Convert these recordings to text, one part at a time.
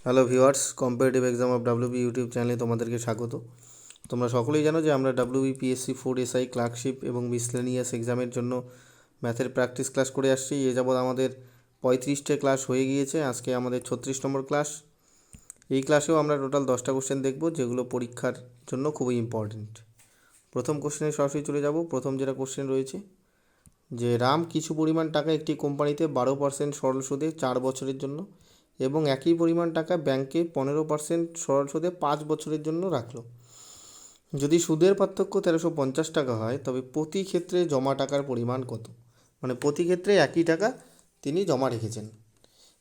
Hello viewers, competitive exam of WB YouTube চ্যানেলে তোমাদেরকে স্বাগত। তোমরা সকলেই জানো যে আমরা ডাব্লিউবিপিএসসি 4 এসআই ক্লার্কশিপ এবং মিসলেনিয়াস এক্সামের জন্য ম্যাথের প্র্যাকটিস ক্লাস করে আসছি। এ যাবৎ আমাদের 35টে ক্লাস হয়ে গিয়েছে, আজকে আমাদের 36 নম্বর ক্লাস। এই ক্লাসেও আমরা টোটাল 10টা কোশ্চেন দেখব, যেগুলো পরীক্ষার জন্য খুবই ইম্পর্টেন্ট। প্রথম কোশ্চেনে সরাসরি চলে যাব। প্রথম যেটা কোশ্চেন রয়েছে যে রাম কিছু পরিমাণ টাকা একটি কোম্পানিতে 12% সরল সুদে 4 বছরের জন্য এবং একই পরিমাণ টাকা ব্যাংকে 15% সরল সুদে 5 বছরের জন্য রাখলো। যদি সুদের পার্থক্য 1350 টাকা হয়, তবে প্রতি ক্ষেত্রে জমা টাকার পরিমাণ কত? মানে প্রতি ক্ষেত্রে একই টাকা তিনি জমা রেখেছেন।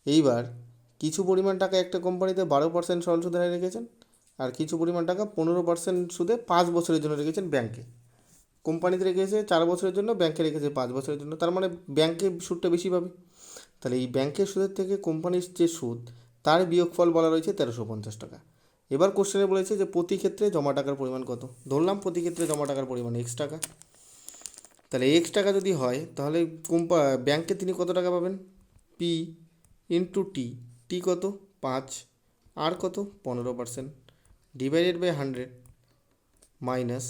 এইবার কিছু পরিমাণ টাকা একটা কোম্পানিতে 12% সরল সুদে রেখেছেন, আর কিছু পরিমাণ টাকা 15% সুদে 5 বছরের জন্য রেখেছেন ব্যাংকে। কোম্পানিতে রেখেছে 4 বছরের জন্য, ব্যাংকে রেখেছে 5 বছরের জন্য, তার মানে ব্যাংকে সুদটা বেশি পাবে। তাহলে এই ব্যাংকের সুদের থেকে কোম্পানির যে সুদ, তার বিয়োগফল বলা রয়েছে 1350 টাকা। এবার কোশ্চেনে বলেছে যে প্রতি ক্ষেত্রে জমা টাকার পরিমাণ কত। ধরলাম প্রতি ক্ষেত্রে জমা টাকার পরিমাণ এক্স টাকা। তাহলে এক্স টাকা যদি হয়, তাহলে ব্যাংকে তিনি কত টাকা পাবেন? P into T. টি কত? 5। আর কত? 15% ডিভাইডেড বাই 100 মাইনাস,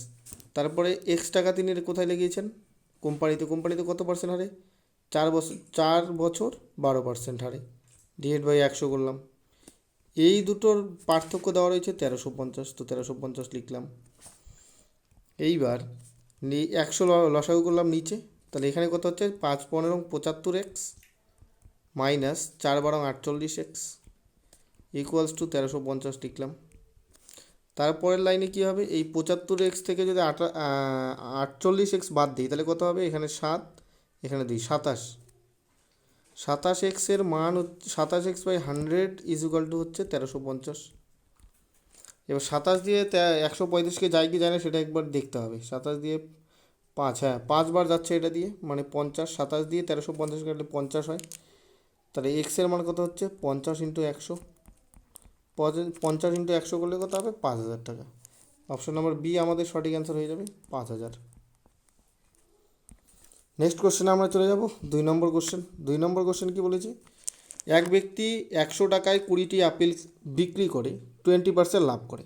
তারপরে এক্স টাকা তিনি কোথায় লেগিয়েছেন? কোম্পানিতে কত পার্সেন্ট হারে? 4 বছর 12% হারে, ডিভাইড বাই 100 করলাম। এই দুটোর পার্থক্য দেওয়া রয়েছে 1350, তো 1350 লিখলাম। এইবার 100 লসাগু করলাম নিচে, তাহলে এখানে কত হচ্ছে? 5 15 75x minus 4 12 48x equals to 1350 লিখলাম। তারপরের লাইনে কী হবে? এই 75x থেকে যদি 48x বাদ দিই, তাহলে কত হবে? এখানে 7, এখানে 2, 27। 27x এর মান 27x by 100 is equal two হচ্ছে 1350। এবার 27 দিয়ে 135কে যায় কি যায় না সেটা একবার দেখতে হবে। 27 দিয়ে 5, হ্যাঁ 5 বার যাচ্ছে এটা দিয়ে, মানে 50। 27 দিয়ে 1350 কাটলে 50 হয়। তাহলে এক্সের মান কত হচ্ছে? 50 ইন্টু 100। 50 ইন্টু 100 করলে কত হবে? 5000 টাকা। অপশন নম্বর বি আমাদের সঠিক অ্যান্সার হয়ে যাবে, 5000। নেক্সট কোশ্চেনে আমরা চলে যাব 2 নম্বর কোশ্চেন। 2 নম্বর কোশ্চেন কী বলেছে? এক ব্যক্তি 100 টাকায় 20টি আপেল বিক্রি করে 20% লাভ করে।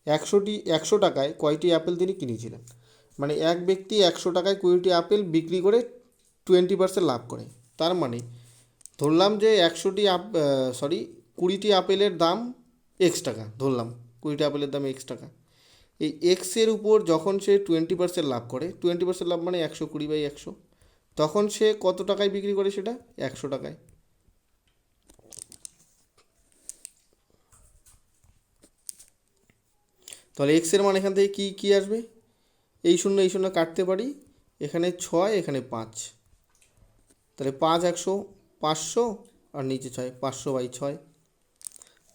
100 টাকায় কয়টি আপেল তিনি কিনেছিলেন? মানে এক ব্যক্তি 100 টাকায় 20টি আপেল বিক্রি করে 20% লাভ করে। তার মানে ধরলাম যে 20টি আপেলের দাম এক্স টাকা, ধরলাম 20টি আপেলের দাম এক্স টাকা। এই এক্সের উপর যখন সে 20% লাভ করে, 20% লাভ মানে 120/100, তখন সে কত টাকায় বিক্রি করে সেটা? 100 টাকায়। তাহলে এক্সের মান এখান থেকে কী কী আসবে? এই শূন্য কাটতে পারি, এখানে 6, এখানে 5, তাহলে 5 100 500, আর নিচে 6, 500/6।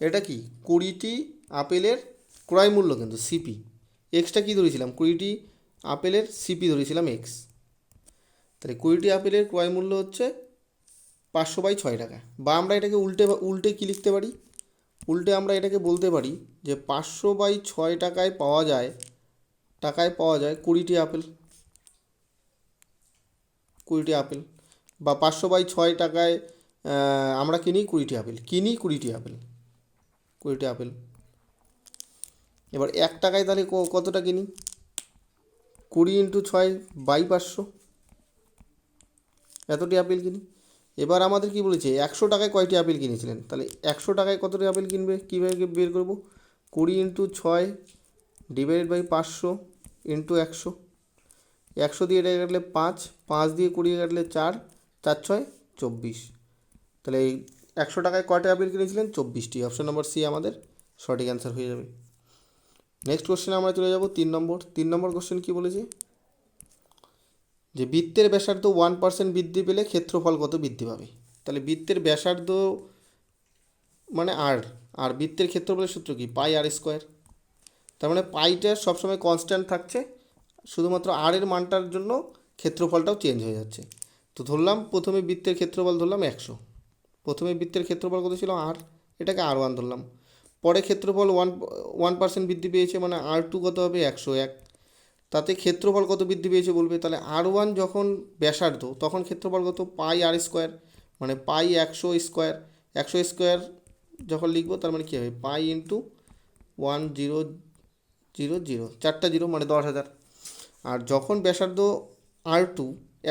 এটা কি? 20টি আপেলের ক্রয় মূল্য, কিন্তু সিপি। এক্সটা কী ধরেছিলাম? 20টি আপেলের সিপি ধরেছিলাম এক্স। তাহলে 20টি আপেলের ক্রয় মূল্য হচ্ছে 500/6 টাকা। বা আমরা এটাকে উল্টে কী লিখতে পারি? উল্টে আমরা এটাকে বলতে পারি যে 500/6 টাকায় পাওয়া যায় 20টি আপেল। 20টি আপেল বা 500/6 টাকায় আমরা কিনি 20টি আপেল, 20টি আপেল। এবার 1 টাকায় তাহলে কতটা কিনি? 20 ইন্টু 6/500, এতটি আপেল কিনি। এবার আমাদের কি বলেছে? 100 টাকায় কয়টি আপেল কিনেছিলেন? তাহলে 100 টাকায় কতটি আপেল কিনবে কীভাবে বের করব? 20 ইন্টু 6 ডিভাইডেড বাই 500 ইন্টু 100। 100 দিয়ে এটা কাটলে 5, 5 দিয়ে 20 কাটলে 4, 4 6 24। তাহলে এই 100 টাকায় কয়টা আপেল কিনেছিলেন? 24টি। অপশন নম্বর সি আমাদের সঠিক অ্যান্সার হয়ে যাবে। নেক্সট কোশ্চেনে আমরা চলে যাব 3 নম্বর। 3 নম্বর কোশ্চেন কী বলেছে? যে বৃত্তের ব্যাসার্ধ 1% বৃদ্ধি পেলে ক্ষেত্রফল কত বৃদ্ধি পাবে? তাহলে বৃত্তের ব্যাসার্ধ মানে আর বৃত্তের ক্ষেত্রফলের সূত্র কি? পাই আর স্কোয়ার। তার মানে পাইটা সবসময় কনস্ট্যান্ট থাকছে, শুধুমাত্র আর এর মানটার জন্য ক্ষেত্রফলটাও চেঞ্জ হয়ে যাচ্ছে। তো ধরলাম প্রথমে বৃত্তের ক্ষেত্রফল ধরলাম 100। প্রথমে বৃত্তের ক্ষেত্রফল কত ছিল? আর, এটাকে R1 ধরলাম। পরে ক্ষেত্রফল 1% বৃদ্ধি পেয়েছে, মানে R2 কত হবে? 101। তাতে ক্ষেত্রফল কত বৃদ্ধি পেয়েছে বলবে। তাহলে R1 যখন ব্যাসার্ধ, তখন ক্ষেত্রফল কত? পাই আর স্কোয়ার, মানে পাই 100 স্কোয়ার। 100 স্কোয়ার যখন লিখবো তার মানে কী হবে পাই ইন্টু 1000, চারটা জিরো মানে 10,000। আর যখন ব্যাসার্ধ R2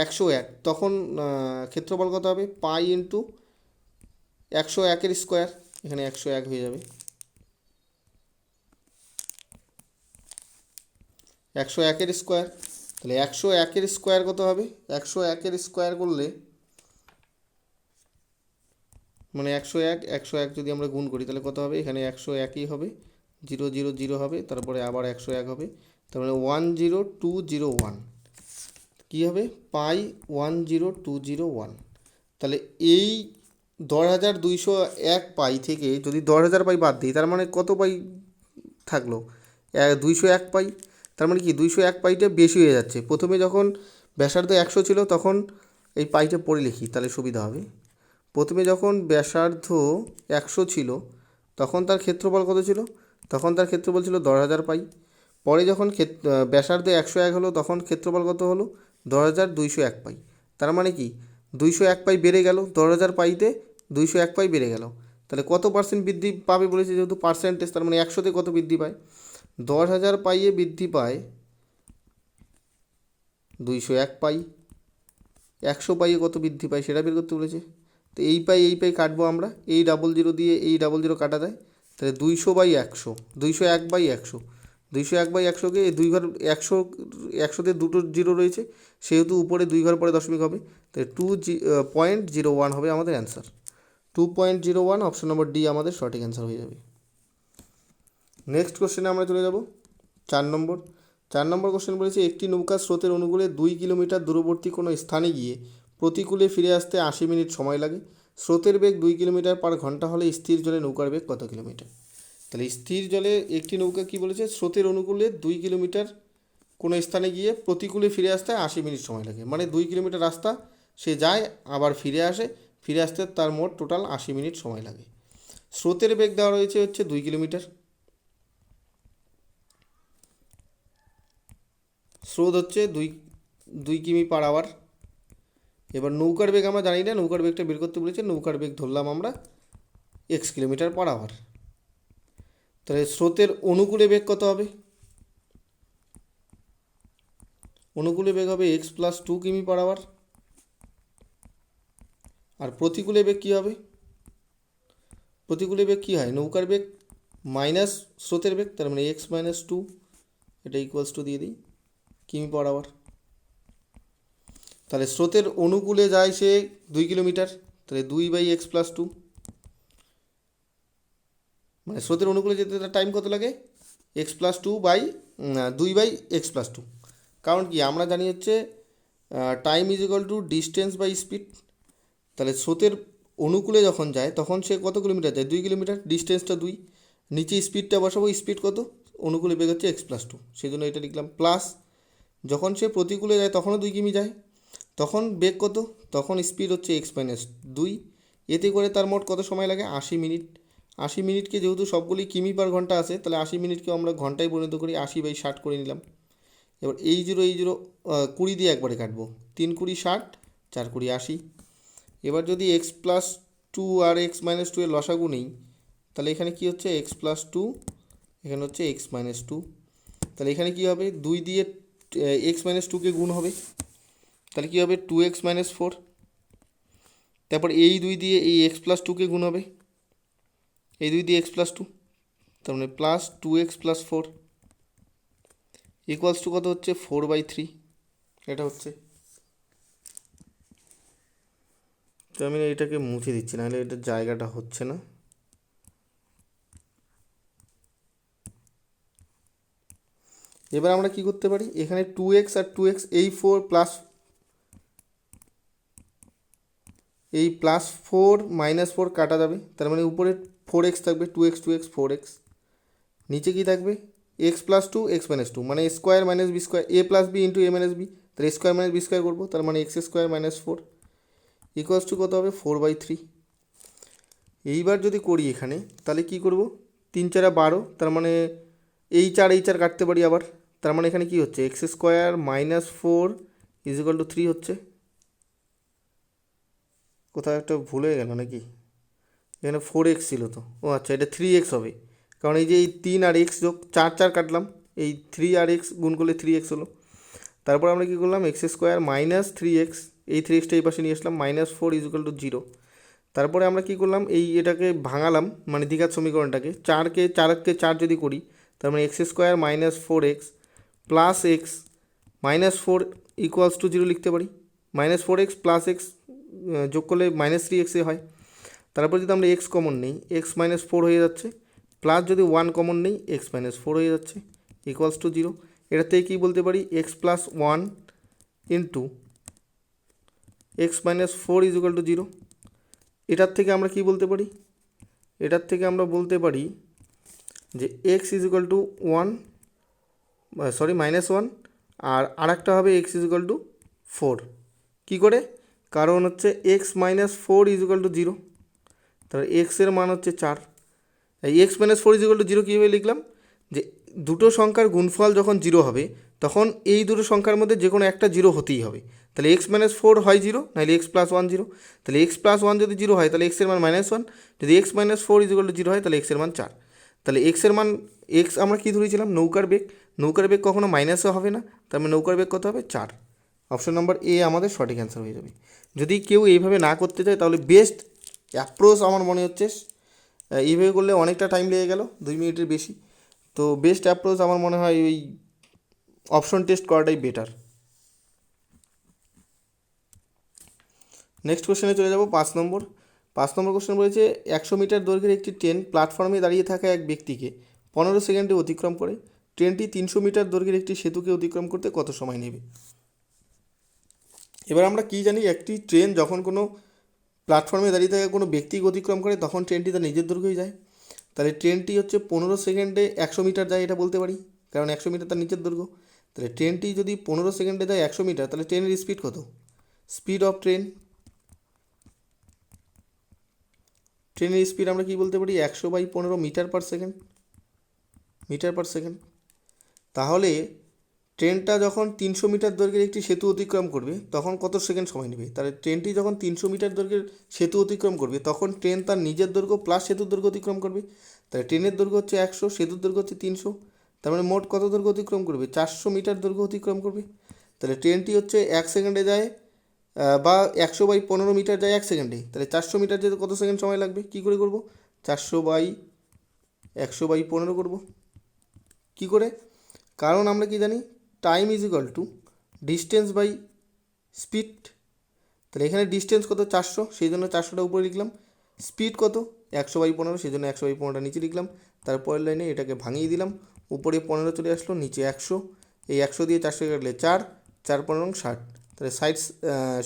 101 তখন ক্ষেত্রফল কত হবে পাই ইন্টু 101-এর স্কোয়ার, এখানে 101 হয়ে যাবে। 101-এর স্কোয়ার, তাহলে 101-এর স্কোয়ার কত হবে 101-এর স্কোয়ার করলে মানে 101 যদি আমরা গুণ করি তাহলে কত হবে এখানে 101ই হবে, 000 হবে, তারপরে আবার 101 হবে, তার মানে 10201 কী হবে পাই 10201। তাহলে এই 10,201 পাই থেকে যদি 10,000 পাই বাদ দিই তার মানে কত পাই থাকলো 201 পাই। তার মানে কি 201 পাইটা বেশি হয়ে যাচ্ছে। প্রথমে যখন ব্যাসার্ধ 100 ছিল তখন এই পাইটা পড়ে লিখি তাহলে সুবিধা হবে। প্রথমে যখন ব্যাসার্ধ 100 ছিল তখন তার ক্ষেত্রফল কত ছিল, তখন তার ক্ষেত্রফল ছিল 10,000 পাই। পরে যখন ব্যাসার্ধ 101 হলো তখন ক্ষেত্রফল কত হলো 10,201 পাই। তার মানে কি 201 পাই বেড়ে গেল, 10,000 পাইতে 201 পাই বেড়ে গেল। তাহলে কত পার্সেন্ট বৃদ্ধি পাবে বলেছে, যেহেতু পার্সেন্টেজ তার মানে 100-তে কত বৃদ্ধি পায় 10,000 পাইয়ে বৃদ্ধি পায় 201 পাই। 100 পাইয়ে কত বৃদ্ধি পায় সেটা বের করতে বলেছে। তো এই পাই কাটবো আমরা, এই 00 দিয়ে এই 00 কাটা যায়, তাহলে 200/100, 201/100, 201/100কে এই দুই ঘর 100-তে দুটো জিরো রয়েছে সেহেতু উপরে দুই ঘর পরে দশমিক হবে, তাহলে 2.01 হবে আমাদের অ্যান্সার। 2.01 অপশন নম্বর ডি আমাদের সঠিক অ্যান্সার হয়ে যাবে। নেক্সট কোশ্চেনে আমরা চলে যাব 4 নম্বর কোশ্চেন বলেছে একটি নৌকা স্রোতের অনুকূলে 2 কিলোমিটার দূরবর্তী কোনো স্থানে গিয়ে প্রতিকূলে ফিরে আসতে 80 মিনিট সময় লাগে। স্রোতের বেগ 2 কিলোমিটার/ঘন্টা হলে স্থির জলে নৌকার বেগ কত কিলোমিটার। তাহলে স্থির জলে একটি নৌকা কি বলেছে স্রোতের অনুকূলে 2 কিলোমিটার কোনো স্থানে গিয়ে প্রতিকূলে ফিরে আসতে 80 মিনিট সময় লাগে, মানে 2 কিলোমিটার রাস্তা সে যায় আবার ফিরে আসে, ফিরে আসতে তার মোট টোটাল 80 মিনিট সময় লাগে। স্রোতের বেগ দেওয়া রয়েছে হচ্ছে 2 কিলোমিটার, স্রোত হচ্ছে 2 কিমি/আওয়ার। এবার নৌকার বেগ আমরা জানি না, নৌকার বেগটা বের করতে বলেছে, নৌকার বেগ ধরলাম আমরা x কিলোমিটার/আওয়ার। তাহলে স্রোতের অনুকূলে বেগ কত হবে, অনুকূলে বেগ হবে x + 2 কিমি/আওয়ার। আর প্রতিকূলে বেগ কী হবে, প্রতিকূলে বেগ কী হয় নৌকার বেগ মাইনাস স্রোতের বেগ, তার মানে x - 2, এটা ইকুয়ালস টু দিয়ে দিই কিমি/আওয়ার। তাহলে স্রোতের অনুকূলে যায় সে 2 কিলোমিটার, তাহলে 2/x + 2, মানে স্রোতের অনুকূলে যেতে তার টাইম কত লাগে x + 2/x + 2। কারণ কি আমরা জানি হচ্ছে time is equal to distance by speed. তাহলে স্রোতের অনুকূলে যখন যায় তখন সে কত কিলোমিটার যায় 2 কিলোমিটার, ডিস্টেন্সটা 2, নিচে স্পিডটা বসাবো, স্পিড কত অনুকূলে বেগ হচ্ছে x + 2, সেই জন্য এটা লিখলাম প্লাস। যখন সে প্রতিকূলে যায় তখনও 2 কিমি যায়, তখন বেগ কত, তখন স্পিড হচ্ছে x - 2, এতে করে তার মোট কত সময় লাগে 80 মিনিট। 80 মিনিটকে যেহেতু সবগুলি কিমি/ঘন্টা আছে তাহলে 80 মিনিটকে আমরা ঘন্টায় পরিণত করি, 80/60 করে নিলাম। এবার এই 0 20 দিয়ে একবারে কাটবো, 3 × 20 = 60, 4 × 20 = 80। এবার যদি x + 2 আর x - 2 এর লসাগু নেই তাহলে এখানে কি হচ্ছে x + 2, এখানে হচ্ছে x - 2, তাহলে এখানে কি হবে 2 দিয়ে x - 2কে গুণ হবে, তাহলে কী হবে 2x - 4, তারপর এই 2 দিয়ে এই x + 2কে গুণ হবে, এই 2 দিয়ে x + 2, তার মানে প্লাস 2x + 4 ইকুয়ালস টু কত হচ্ছে 4/3, এটা হচ্ছে। তো আমি এটাকে মুছে দিচ্ছি, নাহলে এটার জায়গাটা হচ্ছে না। এবার আমরা কি করতে পারি, এখানে 2x আর 2x এই 4 প্লাস এই +4 - 4 কাটা যাবে, তার মানে উপরে 4x থাকবে, 2x 4x, নিচে কি থাকবে x + 2 x - 2, মানে square minus B square, a + b × a - b, তাহলে স্কোয়ার মাইনাস বি স্কোয়ার করবো, তার মানে x² - 4 ইকুয়ালস টু কত হবে 4/3। এইবার যদি করি এখানে তাহলে কি করব 3 × 4 = 12, তার মানে এই 4 কাটতে পারি আবার, তার মানে এখানে কি হচ্ছে x² - 4 = 3 হচ্ছে। কোথাও একটা ভুল হয়ে গেল নাকি, এখানে 4x ছিল তো, ও আচ্ছা এটা 3x হবে, কারণ এই যে এই 3 আর x যোগ 4 4 কাটলাম, এই 3 আর x গুণ করলে 3x হলো। তারপর আমরা কী করলাম, এক্স স্কোয়ার মাইনাস 3x, এই 3xটা এই পাশে নিয়ে আসলাম, -4 = 0। তারপরে আমরা কী করলাম, এই এটাকে ভাঙালাম, মানে দ্বিঘাত সমীকরণটাকে, 4কে 4 যদি করি, তার মানে x square -4x plus x -4 = 0 লিখতে পারি। -4x প্লাস এক্স যোগ করলে -3x হয়। তারপর যদি আমরা এক্স কমন নিই, এক্স -4 হয়ে যাচ্ছে, প্লাস যদি 1 কমন নিই, এক্স -4 হয়ে যাচ্ছে, = 0। এটার থেকে কী বলতে পারি, x + 1 ইন্টু x -4 = 0। এটার থেকে আমরা কি বলতে পারি, এটার থেকে আমরা বলতে পারি যে x = 1, সরি -1, আর আরেকটা হবে x = 4। কী করে, কারণ হচ্ছে x -4 = 0, তাহলে x এর মান হচ্ছে 4। এই x -4 = 0 কীভাবে লিখলাম, যে দুটো সংখ্যার গুণফল যখন 0 হবে তখন এই দুটো সংখ্যার মধ্যে যে কোনো একটা 0 হতেই হবে। তাহলে x -4 হয় 0, নাহলে x + 1 0। তাহলে x + 1 যদি 0 হয় তাহলে x এর মান -1, যদি x -4 = 0 হয় তাহলে x এর মান 4। তাহলে x এর মান, x আমরা কী ধরেছিলাম, নৌকার বেগ, নৌকার বেগ কখনো মাইনাসও হবে না, তার মানে নৌকার বেগ কত হবে, 4। অপশন নম্বর এ আমাদের সঠিক অ্যান্সার হয়ে যাবে। যদি কেউ এইভাবে না করতে চায় তাহলে বেস্ট অ্যাপ্রোচ আমার মনে হচ্ছে, এইভাবে করলে অনেকটা টাইম লেগে গেল, 2 মিনিটের বেশি। তো বেস্ট অ্যাপ্রোচ আমার মনে হয় ওই অপশন টেস্ট করাটাই বেটার। নেক্সট কোশ্চেনে চলে যাব, 5 নম্বর। 5 নম্বর কোশ্চেন বলেছে 100 মিটার দৈর্ঘ্যের একটি ট্রেন প্ল্যাটফর্মে দাঁড়িয়ে থাকা এক ব্যক্তিকে 15 সেকেন্ডে অতিক্রম করে। ট্রেনটি 300 মিটার দৈর্ঘ্যের একটি সেতুকে অতিক্রম করতে কত সময় নেবে? এবার আমরা কি জানি, একটি ট্রেন যখন কোনো প্ল্যাটফর্মে দাঁড়িয়ে থাকা কোনো ব্যক্তিকে অতিক্রম করে তখন ট্রেনটি তার নিজের দৈর্ঘ্যই যায়। তাহলে ট্রেনটি হচ্ছে 15 সেকেন্ডে 100 মিটার যায়, এটা বলতে পারি, কারণ 100 মিটার তার নিচের দৈর্ঘ্য। তাহলে ট্রেনটি যদি 15 সেকেন্ডে যায় 100 মিটার, তাহলে ট্রেনের স্পিড কত? স্পিড অফ ট্রেন, ট্রেনের স্পিড আমরা কি বলতে পারি, 100/15 মিটার/সেকেন্ড, মিটার/সেকেন্ড। তাহলে ট্রেনটা যখন 300 মিটার দৈর্ঘ্যের একটি সেতু অতিক্রম করবে তখন কত সেকেন্ড সময় নেবে? তাহলে ট্রেনটি যখন 300 মিটার দৈর্ঘ্যের সেতু অতিক্রম করবে তখন ট্রেন তার নিজের দৈর্ঘ্য প্লাস সেতুর দৈর্ঘ্য অতিক্রম করবে। তাহলে ট্রেনের দৈর্ঘ্য হচ্ছে 100, সেতুর দৈর্ঘ্য হচ্ছে 300, তার মানে মোট কত দৈর্ঘ্য অতিক্রম করবে? 400 মিটার দৈর্ঘ্য অতিক্রম করবে। তাহলে ট্রেনটি হচ্ছে 1 সেকেন্ডে যায়, বা 100/15 মিটার যায় 1 সেকেন্ডে, তাহলে 400 মিটার যেতে কত সেকেন্ড সময় লাগবে? কী করে করব? 400/100/15 করব। কী করে? কারণ আমরা কি জানি, টাইম = ডিস্টেন্স বাই স্পিড। তাহলে এখানে ডিস্টেন্স কত? 400, সেই জন্য 400টা উপরে লিখলাম। স্পিড কত? 100/15, সেই জন্য 100/15টা নিচে লিখলাম। তারপরের লাইনে এটাকে ভাঙিয়ে দিলাম, উপরে 15 চলে আসলো, নিচে 100। এই 100 দিয়ে 400 কাটলে 4, 4 15 60, তাহলে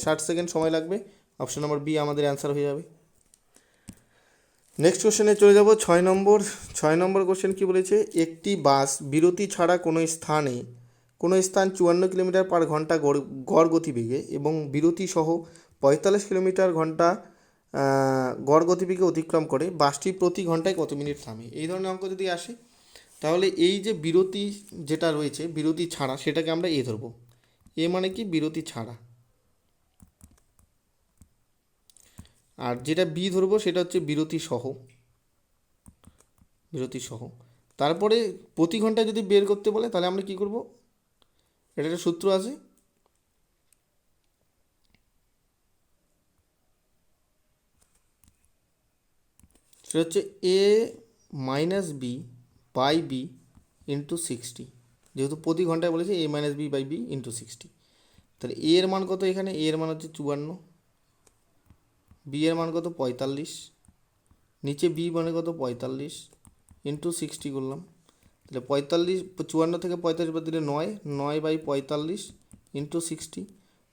60 সেকেন্ড সময় লাগবে। অপশন নম্বর বি আমাদের অ্যান্সার হয়ে যাবে। নেক্সট কোশ্চেনে চলে যাব, 6 নম্বর। 6 নম্বর কোশ্চেন কী বলেছে, একটি বাস বিরতি ছাড়া কোনো স্থান 54 কিলোমিটার/ঘন্টা গড় গতিবেগে এবং বিরতি সহ 45 কিলোমিটার/ঘন্টা গড় গতিবেগে অতিক্রম করে। বাসটি প্রতি ঘন্টায় কত মিনিট থামে? এই ধরনের অঙ্ক যদি আসে তাহলে এই যে বিরতি যেটা রয়েছে, বিরতি ছাড়া, সেটাকে আমরা এ ধরবো। এ মানে কি? বিরতি ছাড়া। আর যেটা বি ধরবো সেটা হচ্ছে বিরতি সহ, বিরতি সহ। তারপরে প্রতি ঘন্টায় যদি বের করতে বলে তাহলে আমরা কি করব, এটা একটা সূত্র আছে, সেটা হচ্ছে a-b/b × 60। যেহেতু প্রতি ঘন্টায় বলেছে a-b/b × 60, তাহলে এ এর মান কত? এখানে এ এর মান হচ্ছে 54, বি এর মান কত? 45, নিচে বি মানে কত? 45 × 60 করলাম। তাহলে 45, 54 থেকে 45 বাদ দিলে 9, 9/45 × 60,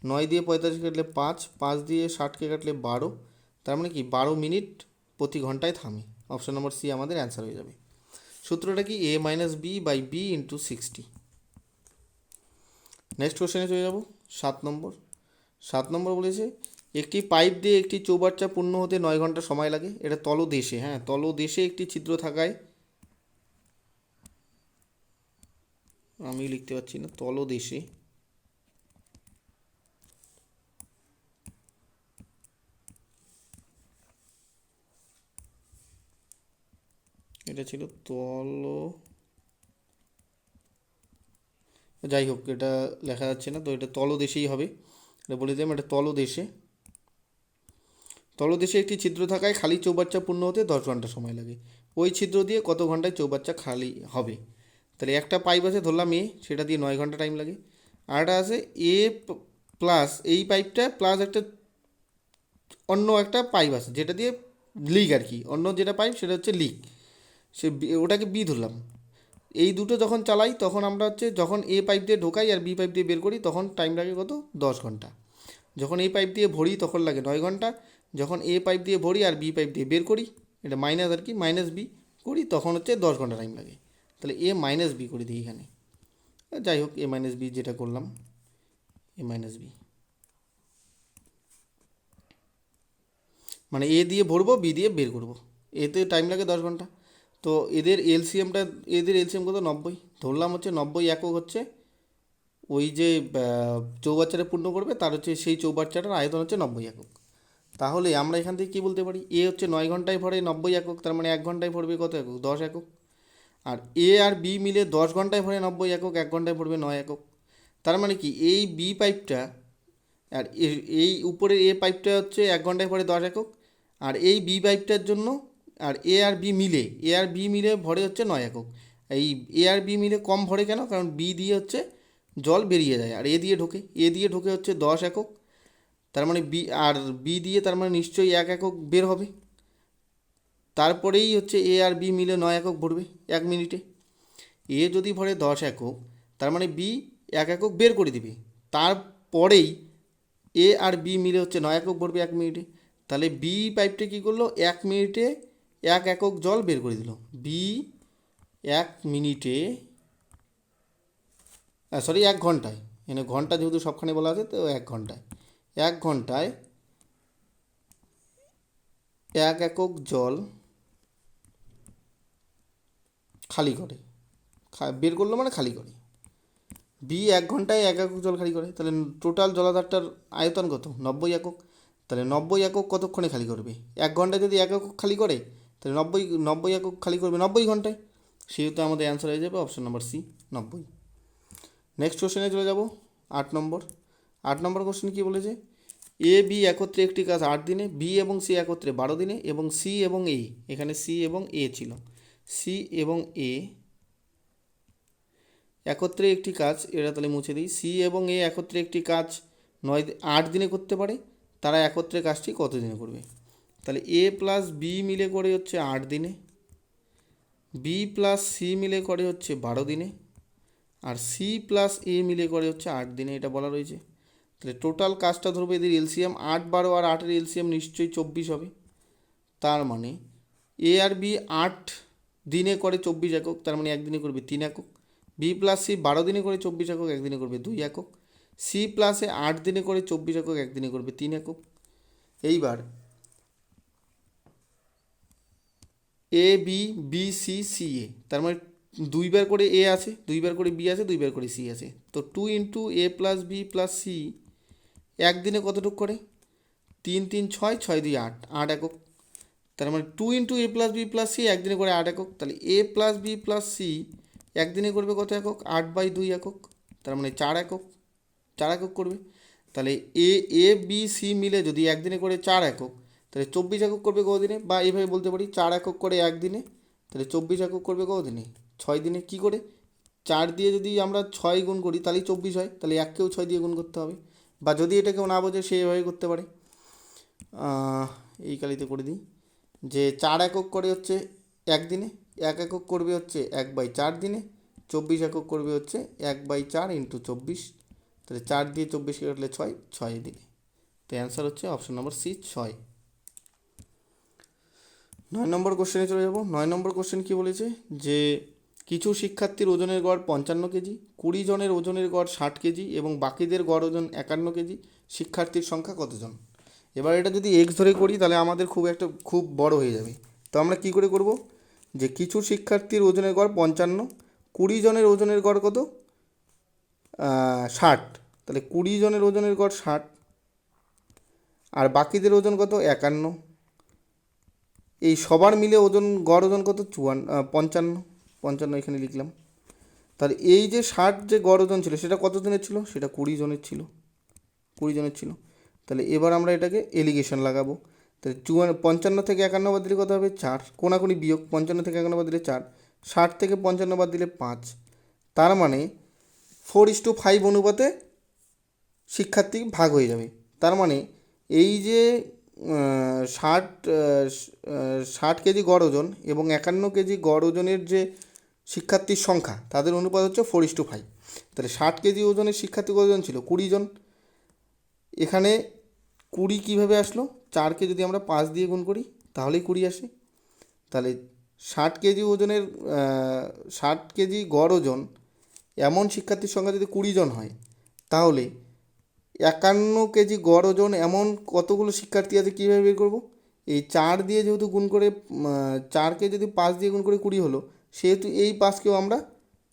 9 দিয়ে 45 কাটলে 5, 5 দিয়ে 60কে কাটলে 12, তার মানে কি 12 মিনিট প্রতি ঘন্টায় থামে। অপশন নম্বর সি আমাদের অ্যান্সার হয়ে যাবে। সূত্রটা কি? a-b/b × 60। নেক্সট কোশ্চেনে চলে যাব, 7 নম্বর। 7 নম্বর বলেছে একটি পাইপ দিয়ে একটি চৌবাচ্চা পূর্ণ হতে 9 ঘন্টা সময় লাগে। এটা তলদেশে, হ্যাঁ তলদেশে একটি ছিদ্র থাকায়, আমি লিখতে পারছি না, তলদেশে এটা ছিল যাই হোক এটা লেখা যাচ্ছে না, তো এটা তলদেশেই হবে। এটা বলে দিলাম, এটা তলদেশে একটি ছিদ্র থাকায় খালি চৌবাচ্চা পূর্ণ হতে 10 ঘন্টা সময় লাগে। ওই ছিদ্র দিয়ে কত ঘন্টায় চৌবাচ্চা খালি হবে? তাহলে একটা পাইপ আছে ধরলাম এ, সেটা দিয়ে 9 ঘন্টা টাইম লাগে। আর একটা আছে এ প্লাস এই পাইপটা প্লাস একটা অন্য একটা পাইপ আছে যেটা দিয়ে লিক আর কি, অন্য যেটা পাইপ সেটা হচ্ছে লিক, ওটাকে বি ধরলাম। এই দুটো যখন চালাই তখন আমরা হচ্ছে যখন এ পাইপ দিয়ে ঢোকাই আর বি পাইপ দিয়ে বের করি তখন টাইম লাগে কত? 10 ঘন্টা। যখন এই পাইপ দিয়ে ভরি তখন লাগে 9 ঘন্টা। যখন এ পাইপ দিয়ে ভরি আর বি পাইপ দিয়ে বের করি, এটা মাইনাস আর কি, মাইনাস বি করি, তখন হচ্ছে 10 ঘন্টা টাইম লাগে। তাহলে এ মাইনাস বি করে দিই এখানে। যাই হোক এ মাইনাস বি যেটা করলাম, এ মাইনাস বি মানে এ দিয়ে ভরবো বি দিয়ে বের করবো, এতে টাইম লাগে 10 ঘন্টা। তো এদের এলসিএম কত? 90। ধরলাম হচ্ছে 90 একক হচ্ছে ওই যে চৌবাচ্চাটা পূর্ণ করবে তার হচ্ছে সেই চৌবাচ্চাটার আয়তন হচ্ছে 90 একক। তাহলে আমরা এখান থেকে কী বলতে পারি? এ হচ্ছে 9 ঘন্টায় ভরে 90 একক, তার মানে 1 ঘন্টায় ভরবে কত একক? 10 একক। আর এ আর বি মিলে 10 ঘন্টায় ভরে 90 একক, 1 ঘন্টায় ভরবে 9 একক। তার মানে কি এই বি পাইপটা আর এই উপরের এ পাইপটা হচ্ছে 1 ঘন্টায় ভরে 10 একক, আর এই বি পাইপটার জন্য আর এ আর বি মিলে ভরে হচ্ছে 9 একক। এই এ আর বি মিলে কম ভরে কেন? কারণ বি দিয়ে হচ্ছে জল বেরিয়ে যায় আর এ দিয়ে ঢোকে হচ্ছে 10 একক। তার মানে বি দিয়ে তার মানে নিশ্চয়ই 1 একক বের হবে। তারপরেই হচ্ছে এ আর বি মিলে 9 একক ভরবে 1 মিনিটে। এ যদি ভরে 10 একক তার মানে বি 1 একক বের করে দিবে। তারপরেই এ আর বি মিলে হচ্ছে 9 একক ভরবে 1 মিনিটে। তাহলে বি পাইপটা কী করলো? 1 মিনিটে 1 একক জল বের করে দিল। বি 1 মিনিটে, সরি 1 ঘন্টায়, এখানে ঘন্টা যেহেতু সবখানে বলা আছে তো 1 ঘন্টায়, 1 ঘন্টায় 1 একক জল খালি করে, বের করলো মানে খালি করে। বি 1 ঘন্টায় 1 একক জল খালি করে, তাহলে টোটাল জলাধারটার আয়তন কত? 90 একক। তাহলে 90 একক কতক্ষণে খালি করবে? 1 ঘন্টায় যদি 1 একক খালি করে তাহলে 90 একক খালি করবে 90 ঘন্টায়। সেহেতু আমাদের অ্যান্সার হয়ে যাবে অপশন নম্বর সি, 90। নেক্সট কোশ্চেনে চলে যাব 8 নম্বর। 8 নম্বর কোশ্চেন কী বলেছে? এ বি একত্রে একটি কাজ 8 দিনে, বি এবং সি একত্রে 12 দিনে, এবং সি এবং এ, এখানে সি এবং এ ছিল, সি এবং এ একত্রে একটি কাজ, এটা তাহলে মুছে দিই, সি এবং এ একত্রে একটি কাজ 8 দিনে করতে পারে, তারা একত্রে কাজটি কত দিনে করবে? তাহলে এ প্লাস বি মিলে করে হচ্ছে 8 দিনে, বি প্লাস সি মিলে করে হচ্ছে 12 দিনে, আর সি প্লাস এ মিলে করে হচ্ছে 8 দিনে, এটা বলা রয়েছে। তাহলে টোটাল কাজটা ধরবো এদের এলসিএম 8, 12 আর 8-এর এলসিএম নিশ্চয়ই 24 হবে। তার মানে এ আর বি 8 দিনে করে 24 একক, তার মানে একদিনে করবে 3 একক। বি প্লাস সি 12 দিনে করে 24 একক, একদিনে করবে 2 একক। সি প্লাসে 8 দিনে করে 24 একক, একদিনে করবে 3 একক। এইবার A B, B C, C এ, তার মানে 2বার করে এ আছে, 2বার করে বি আছে, 2বার করে সি আছে, তো 2 ইন্টু এ প্লাস বি প্লাস সি একদিনে কতটুকু করে? 3 3 6, 6 2 8, 8 একক। তার মানে 2 ইন্টু এ প্লাস বি প্লাস সি একদিনে করে 8 একক। তাহলে এ প্লাস বি প্লাস সি একদিনে করবে কত একক? 8/2 একক, তার মানে 4 একক, 4 একক করবে। তাহলে এ বি সি মিলে যদি একদিনে করে 4 একক, তাহলে 24 একক করবে কদিনে? বা এইভাবে বলতে পারি 4 একক করে একদিনে, তাহলে 24 একক করবে কদিনে? 6 দিনে। কী করে? 4 দিয়ে যদি আমরা 6 গুণ করি তাহলেই 24 হয়, তাহলে এককেও 6 দিয়ে গুণ করতে হবে। বা যদি এটা কেউ না বোঝে সে এভাবে করতে পারে, এই কালিতে করে দিই, যে 4 একক করে হচ্ছে একদিনে, 1 একক করবে হচ্ছে 1/4 দিনে, 24 একক করবে হচ্ছে 1/4 ইন্টু 24, তাহলে 4 দিয়ে 24কে কাটলে 6, 6 দিনে। তো অ্যান্সার হচ্ছে অপশন নম্বর সি, 6। 9 নম্বর কোশ্চেনে চলে যাব। 9 নম্বর কোশ্চেন কী বলেছে? যে কিছু শিক্ষার্থীর ওজনের গড় 55 কেজি, 20 জনের ওজনের গড় 60 কেজি এবং বাকিদের গড় ওজন 51 কেজি, শিক্ষার্থীর সংখ্যা কতজন? এবার এটা যদি এক্স ধরে করি তাহলে আমাদের খুব বড় হয়ে যাবে। তো আমরা কি করে করব? যে কিছু শিক্ষার্থীর ওজনের গড় 55, 20 জনের ওজনের গড় কত? 60, তাহলে 20 জনের ওজনের গড় 60, আর বাকিদের ওজন কত? 51। এই সবার মিলে ওজন, গড় ওজন কত? 55 এখানে লিখলাম। তাহলে এই যে 60 যে গড় ওজন ছিল সেটা কত জনের ছিল? সেটা 20 জনের ছিল, 20 জনের ছিল। তাহলে এবার আমরা এটাকে এলিগেশন লাগাবো। তাহলে 55 থেকে 51 বাদ দিলে কত হবে? 4, কোনাকুনি বিয়োগ, 55 থেকে 51 বাদ দিলে 4, 60 থেকে 55 বাদ দিলে 5। তার মানে 4:5 অনুপাতে শিক্ষার্থী ভাগ হয়ে যাবে। তার মানে এই যে 60 কেজি গড় ওজন এবং 51 কেজি গড় ওজনের যে শিক্ষার্থীর সংখ্যা, তাদের অনুপাত হচ্ছে 4:5। তাহলে 60 কেজি ওজনের শিক্ষার্থী কতজন ছিল? 20 জন। এখানে 20 কীভাবে আসলো? 4কে যদি আমরা 5 দিয়ে গুণ করি তাহলেই 20 আসে। তাহলে 60 কেজি ওজনের 60 কেজি গড় ওজন এমন শিক্ষার্থীর সংখ্যা যদি 20 জন হয়, তাহলে 51 কেজি গড় ওজন এমন কতগুলো শিক্ষার্থী আছে কীভাবে বের করব? এই 4 দিয়ে যেহেতু গুণ করে, 4কে যদি 5 দিয়ে গুণ করে 20 হলো, সেহেতু এই 5কেও আমরা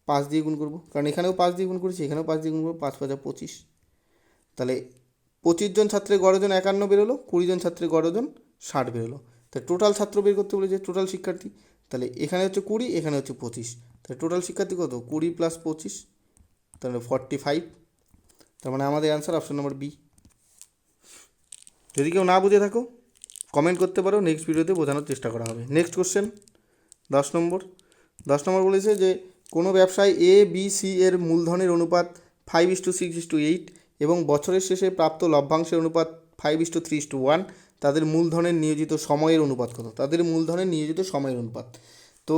5 দিয়ে গুণ করব, কারণ এখানেও 5 দিয়ে গুণ করেছি, এখানেও 5 দিয়ে গুণ করবো, 5 × 5 = 25। তাহলে 25 জন ছাত্রের গড় ওজন 51 বেরোলো, 20 জন ছাত্রের গড় ওজন 60 বেরোলো। তাহলে টোটাল ছাত্র বের করতে বলেছে, টোটাল শিক্ষার্থী। তাহলে এখানে হচ্ছে 20, এখানে হচ্ছে 25। তাহলে টোটাল শিক্ষার্থী কত? 20 + 25, তাহলে 45। তার মানে আমাদের অ্যান্সার অপশন নম্বর বি। যদি কেউ না বুঝে থাকো কমেন্ট করতে পারো, নেক্সট ভিডিওতে বোঝানোর চেষ্টা করা হবে। নেক্সট কোশ্চেন 10 নম্বর বলেছে যে কোনো ব্যবসায় ABC এর মূলধনের অনুপাত 5:6:8 এবং বছরের শেষে প্রাপ্ত লভ্যাংশের অনুপাত 5:3:1। তাদের মূলধনের নিয়োজিত সময়ের অনুপাত কত? তাদের মূলধনের নিয়োজিত সময়ের অনুপাত। তো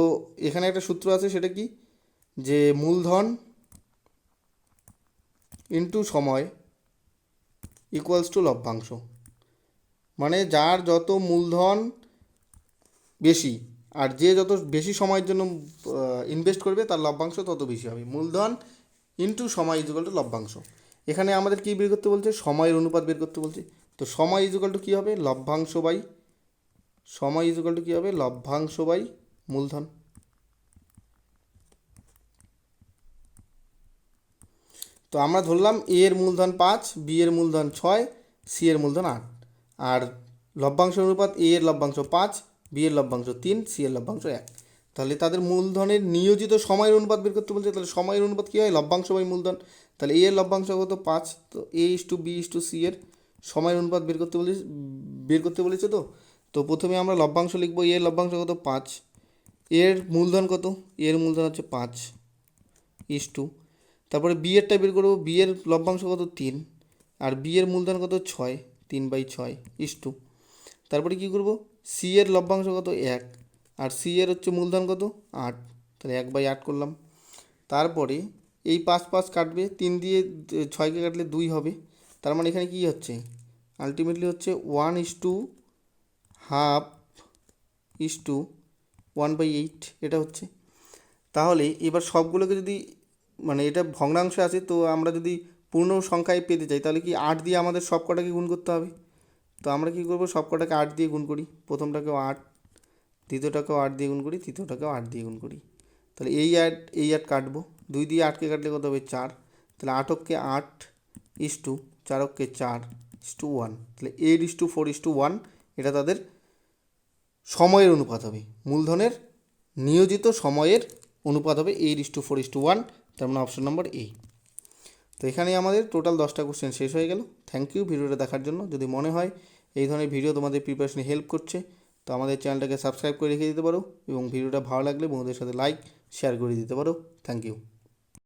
এখানে একটা সূত্র আছে, সেটা কি? যে মূলধন ইন্টু সময় ইকুয়ালস টু লভ্যাংশ। মানে যার যত মূলধন বেশি আর যে যত বেশি সময়ের জন্য ইনভেস্ট করবে তার লভ্যাংশ তত বেশি হবে। মূলধন ইন্টু সময় ইজুকাল টু লভ্যাংশ। এখানে আমাদের কী বের করতে বলছে? সময়ের অনুপাত বের করতে বলছে। তো সময় ইজুকাল টু কী হবে? লভ্যাংশ বাই সময় ইজুকাল টু কী হবে? লভ্যাংশ বাই মূলধন। তো আমরা ধরলাম এ এর মূলধন 5, বি এর মূলধন 6, সি এর মূলধন 8, আর লভ্যাংশ অনুপাত এ এর লভ্যাংশ 5, বি এর লভ্যাংশ 3, সি এর লভ্যাংশ 1। তাহলে তাদের মূলধনের নিয়োজিত সময়ের অনুপাত বের করতে বলছে। তাহলে সময়ের অনুপাত কী হয়? লভ্যাংশ বাই মূলধন। তাহলে এ এর লভ্যাংশ কত? 5। তো A:B:C এর সময়ের অনুপাত বের করতে বলেছে। তো প্রথমে আমরা লভ্যাংশ লিখবো। এ এর লভ্যাংশ কত? 5। এর মূলধন কত? এর মূলধন হচ্ছে 5:, তারপরে বি এরটা বের করবো। বি এর লভ্যাংশ কত? 3, আর বি এর মূলধন কত? 6, 3/6:। তারপরে কী করব? সি এর লভ্যাংশ কত? 1, আর সি এর হচ্ছে মূলধন কত? 8, তাহলে 1/8 করলাম। তারপরে এই 5 কাটবে, 3 দিয়ে 6কে কাটলে 2 হবে। তার মানে এখানে কী হচ্ছে? আলটিমেটলি হচ্ছে 1:2.5:1/8 এটা হচ্ছে। তাহলে এবার সবগুলোকে যদি, মানে এটা ভগ্নাংশে আছে, তো আমরা যদি পূর্ণ সংখ্যায় পেতে চাই তাহলে কি 8 দিয়ে আমাদের সব কটাকে গুণ করতে হবে। তো আমরা কী করবো? সব কটাকে 8 দিয়ে গুণ করি। প্রথমটাকেও 8, দ্বিতীয়টাকেও 8 দিয়ে গুণ করি, তৃতীয়টাকেও 8 দিয়ে গুণ করি। তাহলে এই 8 কাটবো, 2 দিয়ে 8কে কাটলে কত হবে? 4। তাহলে 8কে 8:4কে 4:1। তাহলে 8:4:1 এটা তাদের সময়ের অনুপাত হবে। মূলধনের নিয়োজিত সময়ের অনুপাত হবে 8:4:1। তার মানে অপশন নম্বর এ। তো এখানেই আমাদের টোটাল 10টা কোশ্চেন শেষ হয়ে গেল। থ্যাংক ইউ ভিডিওটা দেখার জন্য। যদি মনে হয় এই ধরনের ভিডিও তোমাদের প্রিপারেশনে হেল্প করছে, তো আমাদের চ্যানেলটাকে সাবস্ক্রাইব করে রেখে দিতে পারো এবং ভিডিওটা ভালো লাগলে বন্ধুদের সাথে লাইক শেয়ার করে দিতে পারো। Thank you.